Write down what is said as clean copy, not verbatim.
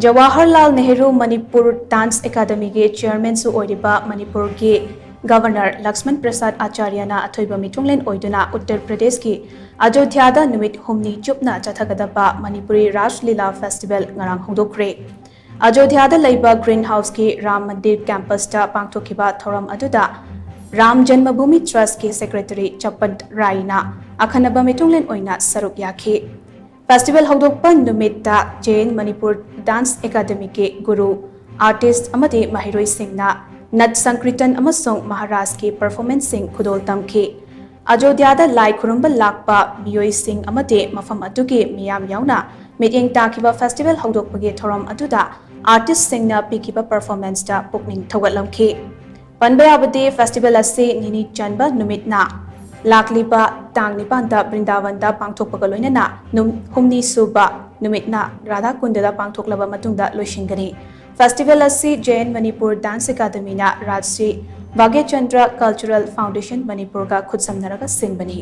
Jawaharlal Nehru Manipur dance academy के chairman Manipur के governor Lakshman प्रसाद आचार्यना अथोइब मिथुंगलेन ओइदुना उत्तर प्रदेश की अयोध्या नुमित हुमनी चुपना चथगदबा Manipuri Raslila festival ngarang hongdokre Ayodhya green house के राम मंदिर कैंपस पांगथोखिबा थौरम अदुदा राम जन्मभूमि ट्रस्ट के सेक्रेटरी चपत रायना अखनब मिथुंगलेन ओइना सरुक याखी फेस्टिवल हौदोकपा नुमित्ता जैन मणिपुर डांस एकेडमी के गुरु आर्टिस्ट अमदे महिरोई सिंहना नट संकीर्तन अमसों महाराज के परफॉर्मेंस सिंह खुदोल तमखी अयोध्या लाई खुरुंब लाक्पा मियोई सिंह अमदे मफम अदुगे मियाम याउना मिटिंग ताकिबा फेस्टिवल हौदोकपगे थौरम अदुदा आर्टिस्ट सिंहना पिकिबा परफॉर्मेंस दा पुकनिंग थौगतलमखी पनबा याबदे फेस्टिवल असे निनी चनबा नुमितना लाकलिबा तांग निपानदा वृंदावनदा पांगथोकपगा लोइनना हुमनी सुबा नुमितना राधा कुंडदा पांगथोकलबा मतुंगदा लोइसिनगनी फेस्टिवल असी जैन मणिपुर डांस एकेडमीना राजश्री भाग्यचंद्र कल्चरल फाउंडेशन मणिपुर का खुदसमनरगा सिनबनी।